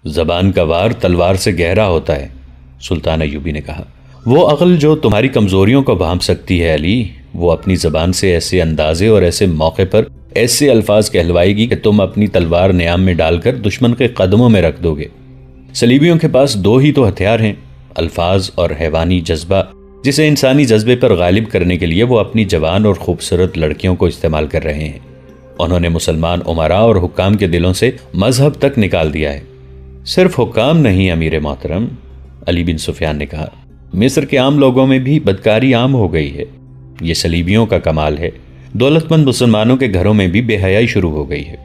زبان کا وار تلوار سے گہرا ہوتا ہے، سلطان ایوبی نے کہا۔ وہ عقل جو تمہاری کمزوریوں کو بھانپ سکتی ہے علی، وہ اپنی زبان سے ایسے اندازے اور ایسے موقع پر ایسے الفاظ کہلوائے گی کہ تم اپنی تلوار نیام میں ڈال کر دشمن کے قدموں میں رکھ دو گے۔ صلیبیوں کے پاس دو ہی تو ہتھیار ہیں، الفاظ اور حیوانی جذبہ، جسے انسانی جذبے پر غالب کرنے کے لیے وہ اپنی جوان اور خوبصورت لڑکیوں کو استعمال کر رہے ہیں۔ انہوں نے مسلمان امراء اور حکام کے دلوں سے مذہب تک نکال دیا ہے۔ صرف حکام نہیں امیر محترم، علی بن سفیان نے کہا، مصر کے عام لوگوں میں بھی بدکاری عام ہو گئی ہے۔ یہ صلیبیوں کا کمال ہے۔ دولت مند مسلمانوں کے گھروں میں بھی بے حیائی شروع ہو گئی ہے۔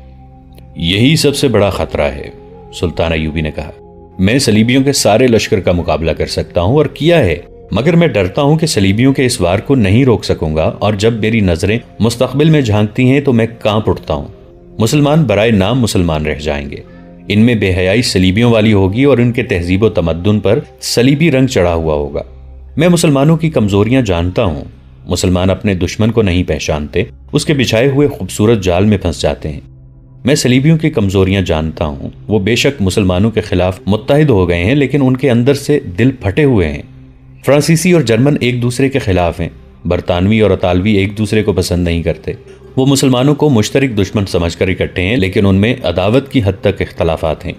یہی سب سے بڑا خطرہ ہے، سلطان ایوبی نے کہا۔ میں صلیبیوں کے سارے لشکر کا مقابلہ کر سکتا ہوں اور کیا ہے، مگر میں ڈرتا ہوں کہ صلیبیوں کے اس وار کو نہیں روک سکوں گا، اور جب میری نظریں مستقبل میں جھانکتی ہیں تو میں کانپ اٹھتا ہوں۔ مسلمان برائے نام مسلمان رہ جائیں گے، ان میں بے حیائی صلیبیوں والی ہوگی اور ان کے تہذیب و تمدن پر صلیبی رنگ چڑھا ہوا ہوگا۔ میں مسلمانوں کی کمزوریاں جانتا ہوں۔ مسلمان اپنے دشمن کو نہیں پہچانتے، اس کے بچھائے ہوئے خوبصورت جال میں پھنس جاتے ہیں۔ میں صلیبیوں کی کمزوریاں جانتا ہوں۔ وہ بے شک مسلمانوں کے خلاف متحد ہو گئے ہیں، لیکن ان کے اندر سے دل پھٹے ہوئے ہیں۔ فرانسیسی اور جرمن ایک دوسرے کے خلاف ہیں، برطانوی اور اطالوی ایک دوسرے کو پسند نہیں کرتے۔ وہ مسلمانوں کو مشترک دشمن سمجھ کر اکٹھے ہیں، لیکن ان میں عداوت کی حد تک اختلافات ہیں۔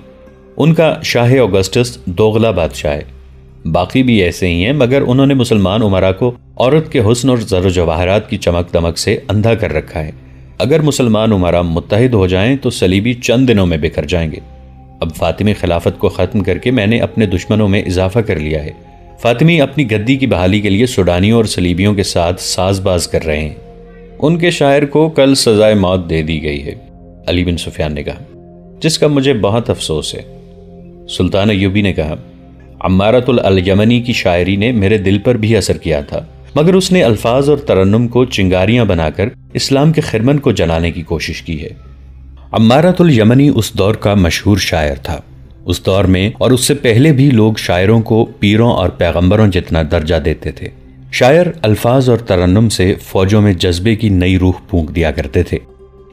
ان کا شاہ اوگسٹس دوغلا بادشاہ ہے، باقی بھی ایسے ہی ہیں، مگر انہوں نے مسلمان امراء کو عورت کے حسن اور زر و جواہرات کی چمک دمک سے اندھا کر رکھا ہے۔ اگر مسلمان امراء متحد ہو جائیں تو صلیبی چند دنوں میں بکھر جائیں گے۔ اب فاطمی خلافت کو ختم کر کے میں نے اپنے دشمنوں میں اضافہ کر لیا ہے۔ فاطمی اپنی گدی کی بحالی کے لیے سوڈانیوں اور صلیبیوں کے ساتھ ساز باز کر رہے ہیں۔ ان کے شاعر کو کل سزائے موت دے دی گئی ہے، علی بن سفیان نے کہا، جس کا مجھے بہت افسوس ہے۔ سلطان ایوبی نے کہا، عمارۃ الیمنی کی شاعری نے میرے دل پر بھی اثر کیا تھا، مگر اس نے الفاظ اور ترنم کو چنگاریاں بنا کر اسلام کے خرمن کو جلانے کی کوشش کی ہے۔ عمارۃ الیمنی اس دور کا مشہور شاعر تھا۔ اس دور میں اور اس سے پہلے بھی لوگ شاعروں کو پیروں اور پیغمبروں جتنا درجہ دیتے تھے۔ شاعر الفاظ اور ترنم سے فوجوں میں جذبے کی نئی روح پھونک دیا کرتے تھے۔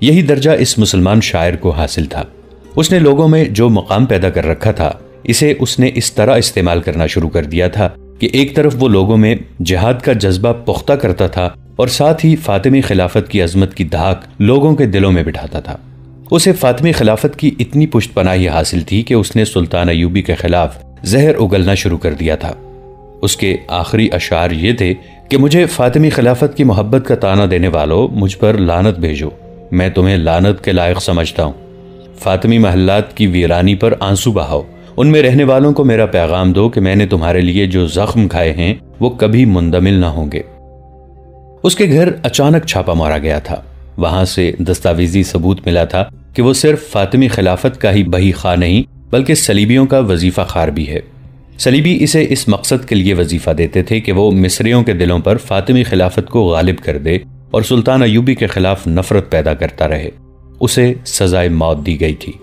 یہی درجہ اس مسلمان شاعر کو حاصل تھا۔ اس نے لوگوں میں جو مقام پیدا کر رکھا تھا، اسے اس نے اس طرح استعمال کرنا شروع کر دیا تھا کہ ایک طرف وہ لوگوں میں جہاد کا جذبہ پختہ کرتا تھا اور ساتھ ہی فاطمی خلافت کی عظمت کی دھاک لوگوں کے دلوں میں بٹھاتا تھا۔ اسے فاطمی خلافت کی اتنی پشت پناہی حاصل تھی کہ اس نے سلطان ایوبی کے خلاف زہر اگلنا شروع کر دیا تھا۔ اس کے آخری اشعار یہ تھے کہ مجھے فاطمی خلافت کی محبت کا تانا دینے والوں، مجھ پر لعنت بھیجو، میں تمہیں لعنت کے لائق سمجھتا ہوں۔ فاطمی محلات کی ویرانی پر آنسو بہاؤ، ان میں رہنے والوں کو میرا پیغام دو کہ میں نے تمہارے لیے جو زخم کھائے ہیں وہ کبھی مندمل نہ ہوں گے۔ اس کے گھر اچانک چھاپا مارا گیا تھا۔ وہاں سے دستاویزی ثبوت ملا تھا کہ وہ صرف فاطمی خلافت کا ہی بہی خواہ نہیں بلکہ صلیبیوں کا وظیفہ خوار بھی ہے۔ صلیبی اسے اس مقصد کے لیے وظیفہ دیتے تھے کہ وہ مصریوں کے دلوں پر فاطمی خلافت کو غالب کر دے اور سلطان ایوبی کے خلاف نفرت پیدا کرتا رہے۔ اسے سزائے موت دی گئی تھی۔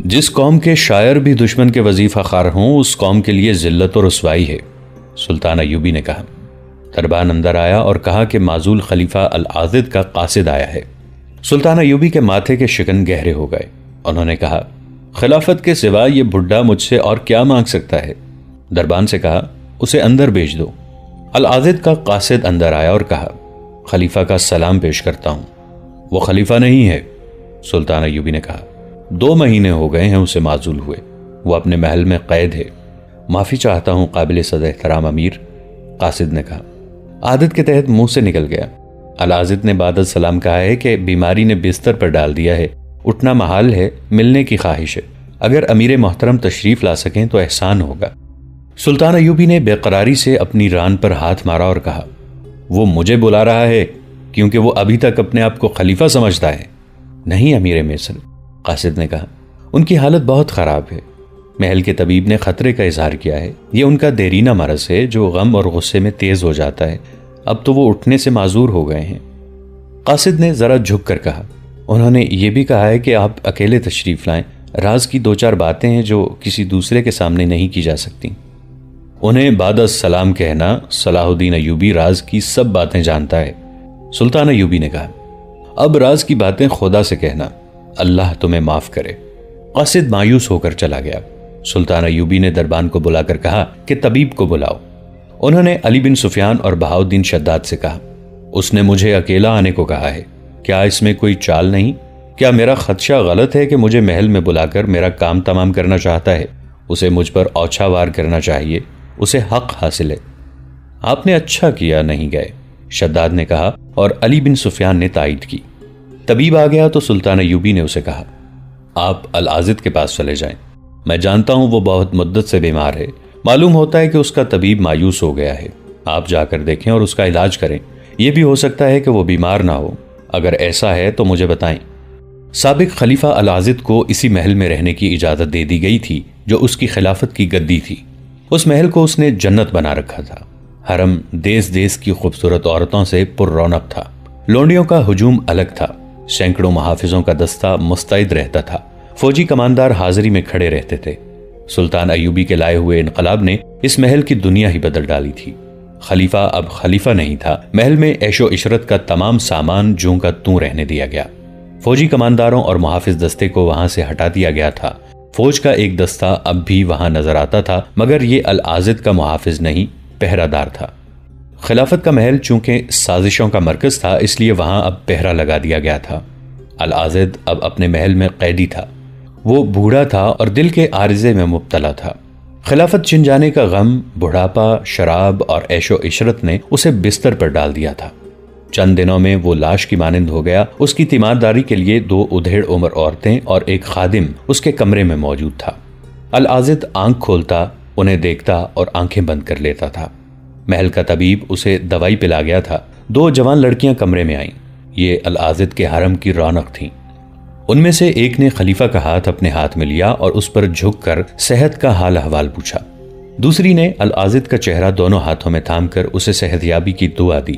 جس قوم کے شاعر بھی دشمن کے وظیفہ خوار ہوں، اس قوم کے لیے ذلت و رسوائی ہے، سلطان ایوبی نے کہا۔ دربان اندر آیا اور کہا کہ معزول خلیفہ العاضد کا قاصد آیا ہے۔ سلطان ایوبی کے ماتھے کے شکن گہرے ہو گئے۔ انہوں نے کہا، خلافت کے سوا یہ بڈھا مجھ سے اور کیا مانگ سکتا ہے؟ دربان سے کہا، اسے اندر بھیج دو۔ العاضد کا قاصد اندر آیا اور کہا، خلیفہ کا سلام پیش کرتا ہوں۔ وہ خلیفہ نہیں ہے، سلطان ایوبی نے کہا۔ 2 مہینے ہو گئے ہیں اسے معزول ہوئے، وہ اپنے محل میں قید ہے۔ معافی چاہتا ہوں قابل صد احترام امیر، قاصد نے کہا۔ عادت کے تحت منہ سے نکل گیا۔ العاضد نے بعد السلام کہا ہے کہ بیماری نے بستر پر ڈال دیا ہے، اٹھنا محال ہے، ملنے کی خواہش ہے، اگر امیر محترم تشریف لا سکیں تو احسان ہوگا۔ سلطان ایوبی نے بے قراری سے اپنی ران پر ہاتھ مارا اور کہا، وہ مجھے بلا رہا ہے کیونکہ وہ ابھی تک اپنے آپ کو خلیفہ سمجھتا ہے۔ نہیں امیر مصر، قاصد نے کہا، ان کی حالت بہت خراب ہے۔ محل کے طبیب نے خطرے کا اظہار کیا ہے، یہ ان کا دیرینہ مرض ہے جو غم اور غصے میں تیز ہو جاتا ہے، اب تو وہ اٹھنے سے معذور ہو گئے ہیں۔ قاصد نے ذرا جھک کر کہا، انہوں نے یہ بھی کہا ہے کہ آپ اکیلے تشریف لائیں، راز کی 2-4 باتیں ہیں جو کسی دوسرے کے سامنے نہیں کی جا سکتی۔ انہیں بعد السلام کہنا، صلاح الدین ایوبی راز کی سب باتیں جانتا ہے، سلطان ایوبی نے کہا۔ اب راز کی باتیں خدا سے کہنا، اللہ تمہیں معاف کرے۔ قاصد مایوس ہو کر چلا گیا۔ سلطان ایوبی نے دربان کو بلا کر کہا کہ طبیب کو بلاؤ۔ انہوں نے علی بن سفیان اور بہاؤالدین شداد سے کہا، اس نے مجھے اکیلا آنے کو کہا ہے، کیا اس میں کوئی چال نہیں؟ کیا میرا خدشہ غلط ہے کہ مجھے محل میں بلا کر میرا کام تمام کرنا چاہتا ہے؟ اسے مجھ پر اوچھا وار کرنا چاہیے، اسے حق حاصل ہے۔ آپ نے اچھا کیا نہیں گئے، شداد نے کہا، اور علی بن سفیان نے تائید کی۔ طبیب آ گیا تو سلطان ایوبی نے اسے کہا، آپ العاضد کے پاس چلے جائیں، میں جانتا ہوں وہ بہت مدت سے بیمار ہے، معلوم ہوتا ہے کہ اس کا طبیب مایوس ہو گیا ہے، آپ جا کر دیکھیں اور اس کا علاج کریں، یہ بھی ہو سکتا ہے کہ وہ بیمار نہ ہو، اگر ایسا ہے تو مجھے بتائیں۔ سابق خلیفہ العاضد کو اسی محل میں رہنے کی اجازت دے دی گئی تھی جو اس کی خلافت کی گدی تھی۔ اس محل کو اس نے جنت بنا رکھا تھا۔ حرم دیس دیس کی خوبصورت عورتوں سے پر رونق تھا، لونڈیوں کا ہجوم الگ تھا، سینکڑوں محافظوں کا دستہ مستعد رہتا تھا، فوجی کماندار حاضری میں کھڑے رہتے تھے۔ سلطان ایوبی کے لائے ہوئے انقلاب نے اس محل کی دنیا ہی بدل ڈالی تھی۔ خلیفہ اب خلیفہ نہیں تھا، محل میں عیش و عشرت کا تمام سامان جوں کا توں رہنے دیا گیا۔ فوجی کمانداروں اور محافظ دستے کو وہاں سے ہٹا دیا گیا تھا۔ فوج کا ایک دستہ اب بھی وہاں نظر آتا تھا، مگر یہ العاضد کا محافظ نہیں، پہرہ دار تھا۔ خلافت کا محل چونکہ سازشوں کا مرکز تھا، اس لیے وہاں اب پہرہ لگا دیا گیا تھا۔ العاضد اب اپنے محل میں قیدی تھا، وہ بوڑھا تھا اور دل کے عارضے میں مبتلا تھا۔ خلافت چھن جانے کا غم، بڑھاپا، شراب اور عیش و عشرت نے اسے بستر پر ڈال دیا تھا۔ چند دنوں میں وہ لاش کی مانند ہو گیا۔ اس کی تیمارداری کے لیے 2 ادھیڑ عمر عورتیں اور ایک خادم اس کے کمرے میں موجود تھا۔ العاضد آنکھ کھولتا، انہیں دیکھتا اور آنکھیں بند کر لیتا تھا۔ محل کا طبیب اسے دوائی پلا گیا تھا۔ 2 جوان لڑکیاں کمرے میں آئیں، یہ العاضد کے حرم کی رونق تھیں۔ ان میں سے ایک نے خلیفہ کا ہاتھ اپنے ہاتھ میں لیا اور اس پر جھک کر صحت کا حال احوال پوچھا۔ دوسری نے العاضد کا چہرہ دونوں ہاتھوں میں تھام کر اسے صحت یابی کی دعا دی۔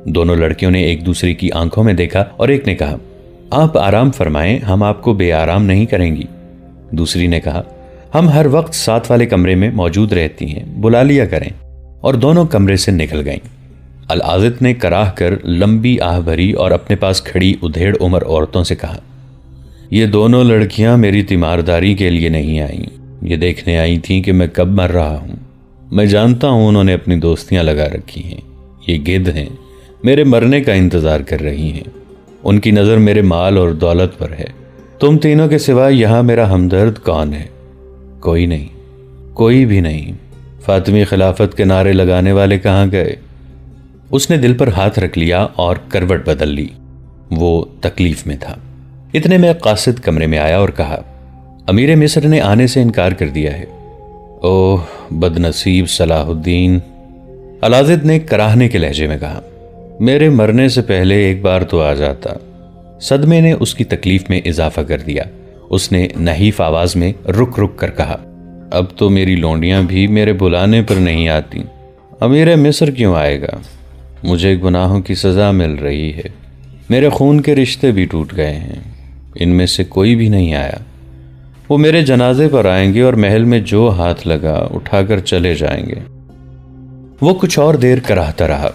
دونوں لڑکیوں نے ایک دوسری کی آنکھوں میں دیکھا اور ایک نے کہا، آپ آرام فرمائیں، ہم آپ کو بے آرام نہیں کریں گی۔ دوسری نے کہا، ہم ہر وقت ساتھ والے کمرے میں موجود رہتی ہیں، بلا لیا کریں، اور دونوں کمرے سے نکل گئیں۔ العاضد نے کراہ کر لمبی آہ بھری اور اپنے پاس کھڑی ادھیڑ عمر عورتوں سے کہا، یہ دونوں لڑکیاں میری تیمارداری کے لیے نہیں آئیں، یہ دیکھنے آئی تھیں کہ میں کب مر رہا ہوں۔ میں جانتا ہوں انہوں نے اپنی دوستیاں لگا رکھی ہیں، یہ گدھ ہیں، میرے مرنے کا انتظار کر رہی ہیں، ان کی نظر میرے مال اور دولت پر ہے۔ تم تینوں کے سوا یہاں میرا ہمدرد کون ہے؟ کوئی نہیں، کوئی بھی نہیں۔ فاطمی خلافت کے نعرے لگانے والے کہاں گئے؟ اس نے دل پر ہاتھ رکھ لیا اور کروٹ بدل لی، وہ تکلیف میں تھا۔ اتنے میں قاصد کمرے میں آیا اور کہا، امیر مصر نے آنے سے انکار کر دیا ہے۔ اوہ بد نصیب صلاح الدین، العاضد نے کراہنے کے لہجے میں کہا، میرے مرنے سے پہلے ایک بار تو آ جاتا۔ صدمے نے اس کی تکلیف میں اضافہ کر دیا۔ اس نے نحیف آواز میں رک رک کر کہا، اب تو میری لونڈیاں بھی میرے بلانے پر نہیں آتی، امیر مصر کیوں آئے گا؟ مجھے گناہوں کی سزا مل رہی ہے، میرے خون کے رشتے بھی ٹوٹ گئے ہیں، ان میں سے کوئی بھی نہیں آیا۔ وہ میرے جنازے پر آئیں گے اور محل میں جو ہاتھ لگا اٹھا کر چلے جائیں گے۔ وہ کچھ اور دیر کراہتا رہا۔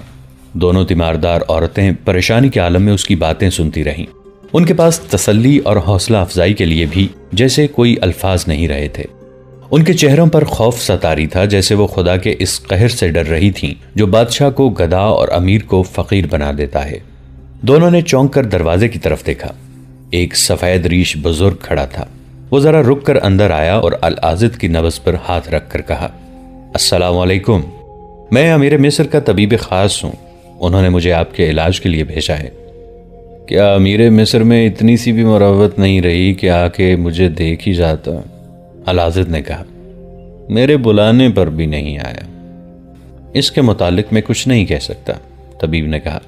دونوں تیماردار عورتیں پریشانی کے عالم میں اس کی باتیں سنتی رہیں۔ ان کے پاس تسلی اور حوصلہ افزائی کے لیے بھی جیسے کوئی الفاظ نہیں رہے تھے۔ ان کے چہروں پر خوف ستاری تھا، جیسے وہ خدا کے اس قہر سے ڈر رہی تھیں جو بادشاہ کو گدھا اور امیر کو فقیر بنا دیتا ہے۔ دونوں نے چونک کر دروازے کی طرف دیکھا۔ ایک سفید ریش بزرگ کھڑا تھا۔ وہ ذرا رک کر اندر آیا اور العاضد کی نبض پر ہاتھ رکھ کر کہا، السلام علیکم، میں امیر مصر کا طبیب خاص ہوں، انہوں نے مجھے آپ کے علاج کے لیے بھیجا ہے۔ کیا امیر مصر میں اتنی سی بھی مروت نہیں رہی کہ آ کے مجھے دیکھ ہی جاتا؟ العاضد نے کہا، میرے بلانے پر بھی نہیں آیا۔ اس کے متعلق میں کچھ نہیں کہہ سکتا، طبیب نے کہا،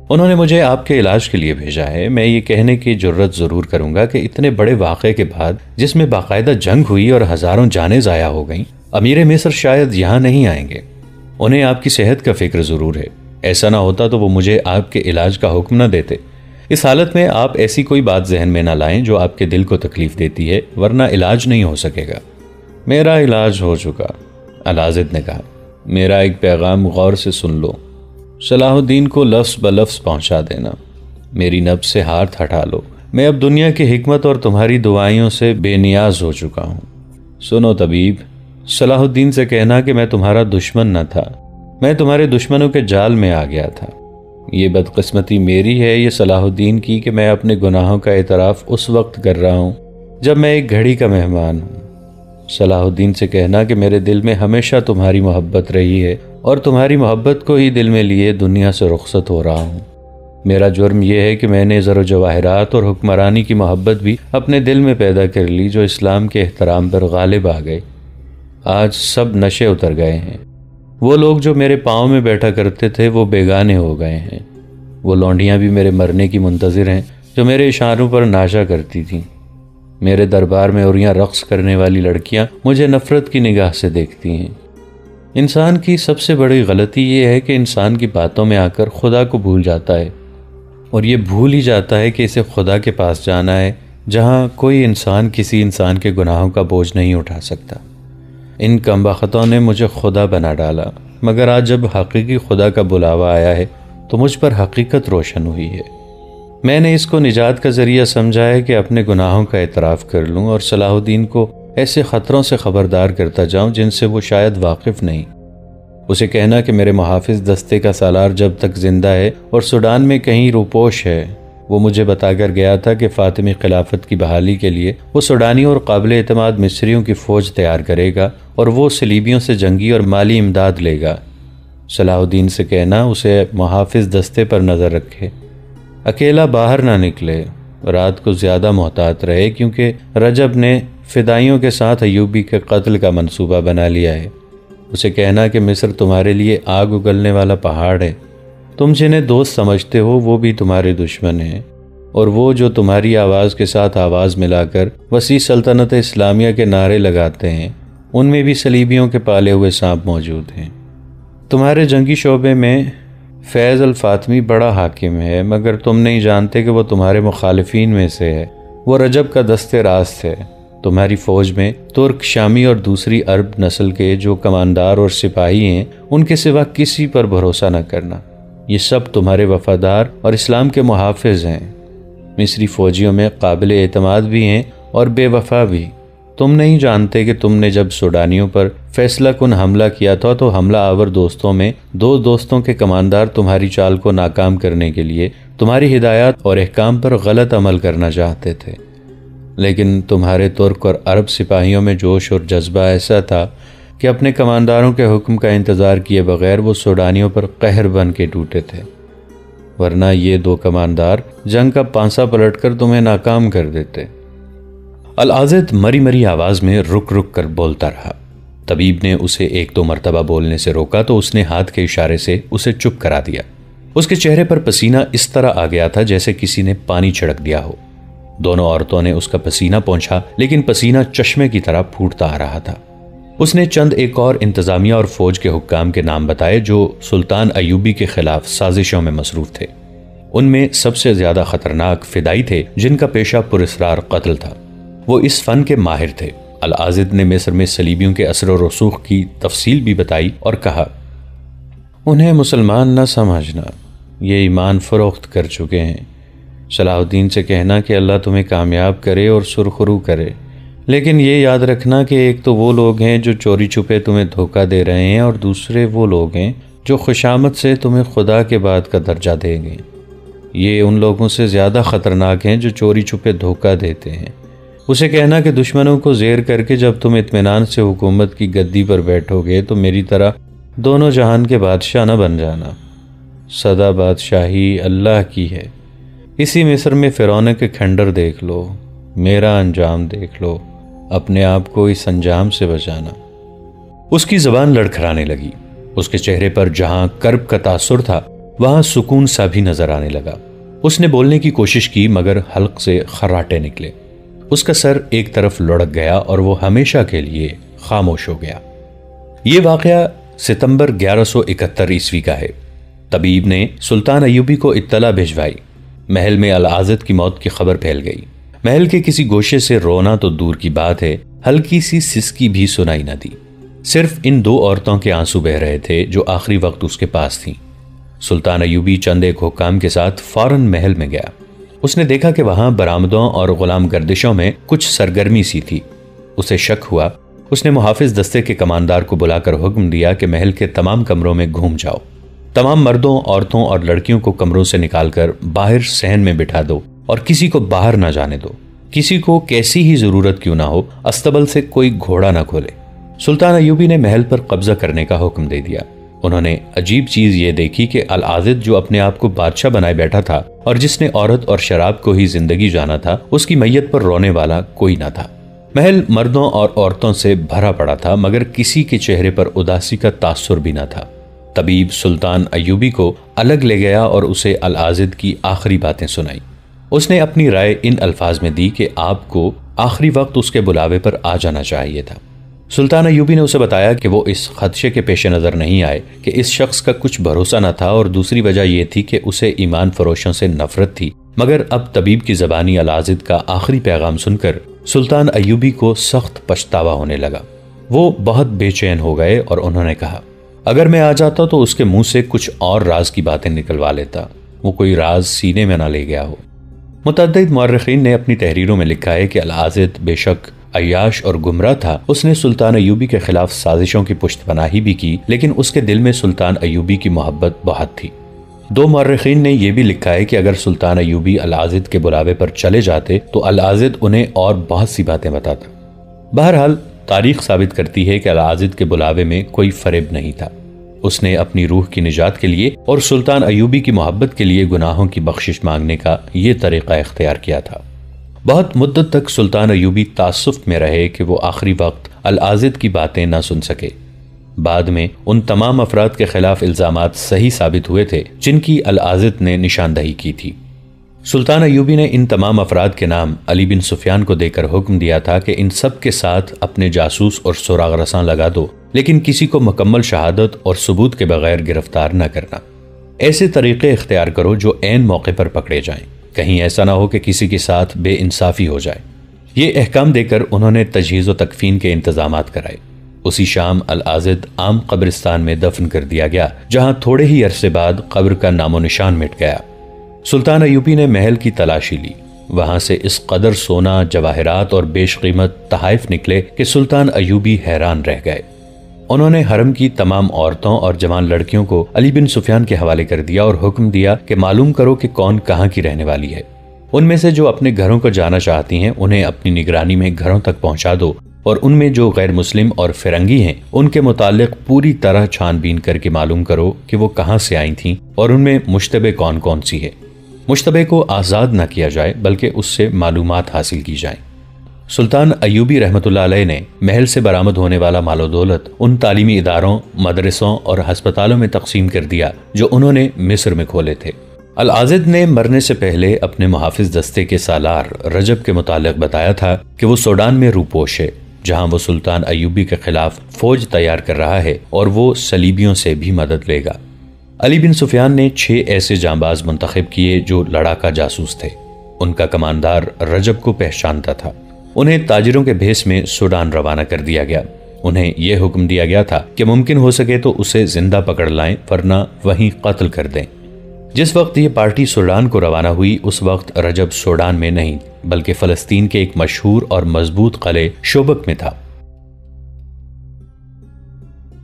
انہوں نے مجھے آپ کے علاج کے لیے بھیجا ہے۔ میں یہ کہنے کی جرت ضرور کروں گا کہ اتنے بڑے واقعے کے بعد، جس میں باقاعدہ جنگ ہوئی اور ہزاروں جانیں ضائع ہو گئیں، امیر مصر شاید یہاں نہیں آئیں گے۔ انہیں آپ کی صحت کا فکر ضرور ہے، ایسا نہ ہوتا تو وہ مجھے آپ کے علاج کا حکم نہ دیتے۔ اس حالت میں آپ ایسی کوئی بات ذہن میں نہ لائیں جو آپ کے دل کو تکلیف دیتی ہے، ورنہ علاج نہیں ہو سکے گا۔ میرا علاج ہو چکا، العاضد نے کہا۔ میرا ایک پیغام غور سے سن لو، صلاح الدین کو لفظ بلفظ پہنچا دینا، میری نبض سے ہاتھ ہٹا لو۔ میں اب دنیا کی حکمت اور تمہاری دعائیوں سے بے نیاز ہو چکا ہوں۔ سنو طبیب، صلاح الدین سے کہنا کہ میں تمہارا دشمن نہ تھا، میں تمہارے دشمنوں کے جال میں آ گیا تھا۔ یہ بدقسمتی میری ہے، یہ صلاح الدین کی، کہ میں اپنے گناہوں کا اعتراف اس وقت کر رہا ہوں جب میں ایک گھڑی کا مہمان ہوں۔ صلاح الدین سے کہنا کہ میرے دل میں ہمیشہ تمہاری محبت رہی ہے اور تمہاری محبت کو ہی دل میں لیے دنیا سے رخصت ہو رہا ہوں۔ میرا جرم یہ ہے کہ میں نے زر و جواہرات اور حکمرانی کی محبت بھی اپنے دل میں پیدا کر لی جو اسلام کے احترام پر غالب آ گئے۔ آج سب نشے اتر گئے ہیں، وہ لوگ جو میرے پاؤں میں بیٹھا کرتے تھے وہ بیگانے ہو گئے ہیں، وہ لونڈیاں بھی میرے مرنے کی منتظر ہیں جو میرے اشاروں پر ناشا کرتی تھیں۔ میرے دربار میں عریاں رقص کرنے والی لڑکیاں مجھے نفرت کی نگاہ سے دیکھتی ہیں۔ انسان کی سب سے بڑی غلطی یہ ہے کہ انسان کی باتوں میں آ کر خدا کو بھول جاتا ہے، اور یہ بھول ہی جاتا ہے کہ اسے خدا کے پاس جانا ہے جہاں کوئی انسان کسی انسان کے گناہوں کا بوجھ نہیں اٹھا سکتا۔ ان کمبختوں نے مجھے خدا بنا ڈالا، مگر آج جب حقیقی خدا کا بلاوا آیا ہے تو مجھ پر حقیقت روشن ہوئی ہے۔ میں نے اس کو نجات کا ذریعہ سمجھا ہے کہ اپنے گناہوں کا اعتراف کر لوں اور صلاح الدین کو ایسے خطروں سے خبردار کرتا جاؤں جن سے وہ شاید واقف نہیں۔ اسے کہنا کہ میرے محافظ دستے کا سالار جب تک زندہ ہے اور سوڈان میں کہیں روپوش ہے، وہ مجھے بتا کر گیا تھا کہ فاطمی خلافت کی بحالی کے لیے وہ سوڈانی اور قابل اعتماد مصریوں کی فوج تیار کرے گا اور وہ صلیبیوں سے جنگی اور مالی امداد لے گا۔ صلاح الدین سے کہنا اسے محافظ دستے پر نظر رکھے، اکیلا باہر نہ نکلے، رات کو زیادہ محتاط رہے کیونکہ رجب نے فدائیوں کے ساتھ ایوبی کے قتل کا منصوبہ بنا لیا ہے۔ اسے کہنا کہ مصر تمہارے لیے آگ اگلنے والا پہاڑ ہے، تم جنہیں دوست سمجھتے ہو وہ بھی تمہارے دشمن ہیں، اور وہ جو تمہاری آواز کے ساتھ آواز ملا کر وسیع سلطنت اسلامیہ کے نعرے لگاتے ہیں ان میں بھی صلیبیوں کے پالے ہوئے سانپ موجود ہیں۔ تمہارے جنگی شعبے میں فیض الفاطمی بڑا حاکم ہے، مگر تم نہیں جانتے کہ وہ تمہارے مخالفین میں سے ہے، وہ رجب کا دست راست ہے۔ تمہاری فوج میں ترک، شامی اور دوسری عرب نسل کے جو کماندار اور سپاہی ہیں ان کے سوا کسی پر بھروسہ نہ کرنا، یہ سب تمہارے وفادار اور اسلام کے محافظ ہیں۔ مصری فوجیوں میں قابل اعتماد بھی ہیں اور بے وفا بھی۔ تم نہیں جانتے کہ تم نے جب سوڈانیوں پر فیصلہ کن حملہ کیا تھا تو حملہ آور دوستوں میں 2 دوستوں کے کماندار تمہاری چال کو ناکام کرنے کے لیے تمہاری ہدایات اور احکام پر غلط عمل کرنا چاہتے تھے، لیکن تمہارے ترک اور عرب سپاہیوں میں جوش اور جذبہ ایسا تھا کہ اپنے کمانداروں کے حکم کا انتظار کیے بغیر وہ سوڈانیوں پر قہر بن کے ٹوٹے تھے، ورنہ یہ 2 کماندار جنگ کا پانسا پلٹ کر تمہیں ناکام کر دیتے۔ العاضد مری مری آواز میں رک رک کر بولتا رہا۔ طبیب نے اسے 1-2 مرتبہ بولنے سے روکا تو اس نے ہاتھ کے اشارے سے اسے چپ کرا دیا۔ اس کے چہرے پر پسینہ اس طرح آ گیا تھا جیسے کسی نے پانی چھڑک دیا ہو۔ دونوں عورتوں نے اس کا پسینہ پونچھا، لیکن پسینہ چشمے کی طرح پھوٹتا آ رہا تھا۔ اس نے چند ایک اور انتظامیہ اور فوج کے حکام کے نام بتائے جو سلطان ایوبی کے خلاف سازشوں میں مصروف تھے۔ ان میں سب سے زیادہ خطرناک فدائی تھے جن کا پیشہ پراسرار قتل تھا۔ وہ اس فن کے ماہر تھے۔ العاضد نے مصر میں صلیبیوں کے اثر و رسوخ کی تفصیل بھی بتائی اور کہا، انہیں مسلمان نہ سمجھنا، یہ ایمان فروخت کر چکے ہیں۔ صلاح الدین سے کہنا کہ اللہ تمہیں کامیاب کرے اور سرخرو کرے، لیکن یہ یاد رکھنا کہ ایک تو وہ لوگ ہیں جو چوری چھپے تمہیں دھوکہ دے رہے ہیں اور دوسرے وہ لوگ ہیں جو خوشامد سے تمہیں خدا کے بعد کا درجہ دیں گے۔ یہ ان لوگوں سے زیادہ خطرناک ہیں جو چوری چھپے دھوکہ دیتے ہیں۔ اسے کہنا کہ دشمنوں کو زیر کر کے جب تم اطمینان سے حکومت کی گدی پر بیٹھو گے تو میری طرح دونوں جہان کے بادشاہ نہ بن جانا۔ سدا بادشاہی اللہ کی ہے۔ اسی مصر میں فرعون کے کھنڈر دیکھ لو، میرا انجام دیکھ لو، اپنے آپ کو اس انجام سے بچانا۔ اس کی زبان لڑکھڑانے لگی۔ اس کے چہرے پر جہاں کرب کا تاثر تھا وہاں سکون سا بھی نظر آنے لگا۔ اس نے بولنے کی کوشش کی مگر حلق سے خراٹے نکلے۔ اس کا سر ایک طرف لڑک گیا اور وہ ہمیشہ کے لیے خاموش ہو گیا۔ یہ واقعہ ستمبر 1171 عیسوی کا ہے۔ طبیب نے سلطان ایوبی کو اطلاع بھجوائی۔ محل میں العاضد کی موت کی خبر پھیل گئی۔ محل کے کسی گوشے سے رونا تو دور کی بات ہے، ہلکی سی سسکی بھی سنائی نہ دی۔ صرف ان 2 عورتوں کے آنسو بہ رہے تھے جو آخری وقت اس کے پاس تھیں۔ سلطان ایوبی چند ایک حکام کے ساتھ فوراً محل میں گیا۔ اس نے دیکھا کہ وہاں برآمدوں اور غلام گردشوں میں کچھ سرگرمی سی تھی۔ اسے شک ہوا اس نے محافظ دستے کے کماندار کو بلا کر حکم دیا کہ محل کے تمام کمروں میں گھوم جاؤ، تمام مردوں، عورتوں اور لڑکیوں کو کمروں سے نکال کر باہر صحن میں بٹھا دو اور کسی کو باہر نہ جانے دو۔ کسی کو کیسی ہی ضرورت کیوں نہ ہو استبل سے کوئی گھوڑا نہ کھولے۔ سلطان ایوبی نے محل پر قبضہ کرنے کا حکم دے دیا۔ انہوں نے عجیب چیز یہ دیکھی کہ العاضد جو اپنے آپ کو بادشاہ بنائے بیٹھا تھا اور جس نے عورت اور شراب کو ہی زندگی جانا تھا، اس کی میت پر رونے والا کوئی نہ تھا۔ محل مردوں اور عورتوں سے بھرا پڑا تھا، مگر کسی کے چہرے پر اداسی کا تاثر بھی نہ تھا۔ طبیب سلطان ایوبی کو الگ لے گیا اور اسے العاضد کی آخری باتیں سنائیں۔ اس نے اپنی رائے ان الفاظ میں دی کہ آپ کو آخری وقت اس کے بلاوے پر آ جانا چاہیے تھا۔ سلطان ایوبی نے اسے بتایا کہ وہ اس خدشے کے پیش نظر نہیں آئے کہ اس شخص کا کچھ بھروسہ نہ تھا، اور دوسری وجہ یہ تھی کہ اسے ایمان فروشوں سے نفرت تھی۔ مگر اب طبیب کی زبانی العاضد کا آخری پیغام سن کر سلطان ایوبی کو سخت پچھتاوا ہونے لگا۔ وہ بہت بے چین ہو گئے اور انہوں نے کہا، اگر میں آ جاتا تو اس کے منہ سے کچھ اور راز کی باتیں نکلوا لیتا، وہ کوئی راز سینے میں نہ لے گیا ہو۔ متعدد مورخین نے اپنی تحریروں میں لکھا ہے کہ العاضد بے شک عیاش اور گمراہ تھا۔ اس نے سلطان ایوبی کے خلاف سازشوں کی پشت پناہی بھی کی، لیکن اس کے دل میں سلطان ایوبی کی محبت بہت تھی۔ دو مورخین نے یہ بھی لکھا ہے کہ اگر سلطان ایوبی العاضد کے بلاوے پر چلے جاتے تو العاضد انہیں اور بہت سی باتیں بتاتا۔ بہرحال تاریخ ثابت کرتی ہے کہ العاضد کے بلاوے میں کوئی فریب نہیں تھا۔ اس نے اپنی روح کی نجات کے لیے اور سلطان ایوبی کی محبت کے لیے گناہوں کی بخشش مانگنے کا یہ طریقہ اختیار کیا تھا۔ بہت مدت تک سلطان ایوبی تعسف میں رہے کہ وہ آخری وقت العاضد کی باتیں نہ سن سکے۔ بعد میں ان تمام افراد کے خلاف الزامات صحیح ثابت ہوئے تھے جن کی العاضد نے نشاندہی کی تھی۔ سلطان ایوبی نے ان تمام افراد کے نام علی بن سفیان کو دے کر حکم دیا تھا کہ ان سب کے ساتھ اپنے جاسوس اور سراغ رساں لگا دو، لیکن کسی کو مکمل شہادت اور ثبوت کے بغیر گرفتار نہ کرنا۔ ایسے طریقے اختیار کرو جو عین موقع پر پکڑے جائیں، کہیں ایسا نہ ہو کہ کسی کے ساتھ بے انصافی ہو جائے۔ یہ احکام دے کر انہوں نے تجہیز و تکفین کے انتظامات کرائے۔ اسی شام العاضد عام قبرستان میں دفن کر دیا گیا، جہاں تھوڑے ہی عرصے بعد قبر کا نام و نشان مٹ گیا۔ سلطان ایوبی نے محل کی تلاشی لی، وہاں سے اس قدر سونا، جواہرات اور بیش قیمت تحائف نکلے کہ سلطان ایوبی حیران رہ گئے۔ انہوں نے حرم کی تمام عورتوں اور جوان لڑکیوں کو علی بن سفیان کے حوالے کر دیا اور حکم دیا کہ معلوم کرو کہ کون کہاں کی رہنے والی ہے۔ ان میں سے جو اپنے گھروں کو جانا چاہتی ہیں انہیں اپنی نگرانی میں گھروں تک پہنچا دو، اور ان میں جو غیر مسلم اور فرنگی ہیں ان کے متعلق پوری طرح چھان بین کر کے معلوم کرو کہ وہ کہاں سے آئی تھیں اور ان میں مشتبہ کون کون سی ہے۔ مشتبہ کو آزاد نہ کیا جائے بلکہ اس سے معلومات حاصل کی جائیں۔ سلطان ایوبی رحمۃ اللہ علیہ نے محل سے برآمد ہونے والا مال و دولت ان تعلیمی اداروں، مدرسوں اور ہسپتالوں میں تقسیم کر دیا جو انہوں نے مصر میں کھولے تھے۔ العاضد نے مرنے سے پہلے اپنے محافظ دستے کے سالار رجب کے متعلق بتایا تھا کہ وہ سوڈان میں روپوش ہے، جہاں وہ سلطان ایوبی کے خلاف فوج تیار کر رہا ہے اور وہ صلیبیوں سے بھی مدد لے گا۔ علی بن سفیان نے 6 ایسے جانباز منتخب کیے جو لڑاکا جاسوس تھے۔ ان کا کماندار رجب کو پہچانتا تھا۔ انہیں تاجروں کے بھیس میں سوڈان روانہ کر دیا گیا۔ انہیں یہ حکم دیا گیا تھا کہ ممکن ہو سکے تو اسے زندہ پکڑ لائیں ورنہ وہیں قتل کر دیں۔ جس وقت یہ پارٹی سوڈان کو روانہ ہوئی اس وقت رجب سوڈان میں نہیں بلکہ فلسطین کے ایک مشہور اور مضبوط قلعے شوبک میں تھا۔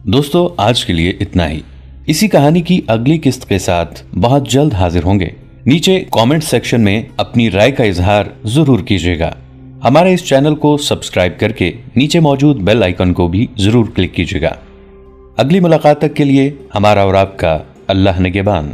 دوستو، آج کے لیے اتنا ہی۔ اسی کہانی کی اگلی قسط کے ساتھ بہت جلد حاضر ہوں گے۔ نیچے کامنٹ سیکشن میں اپنی رائے کا اظہار ضرور کیجیے گا۔ ہمارے اس چینل کو سبسکرائب کر کے نیچے موجود بیل آئیکن کو بھی ضرور کلک کیجیے گا۔ اگلی ملاقات تک کے لیے ہمارا اور آپ کا اللہ نگہبان۔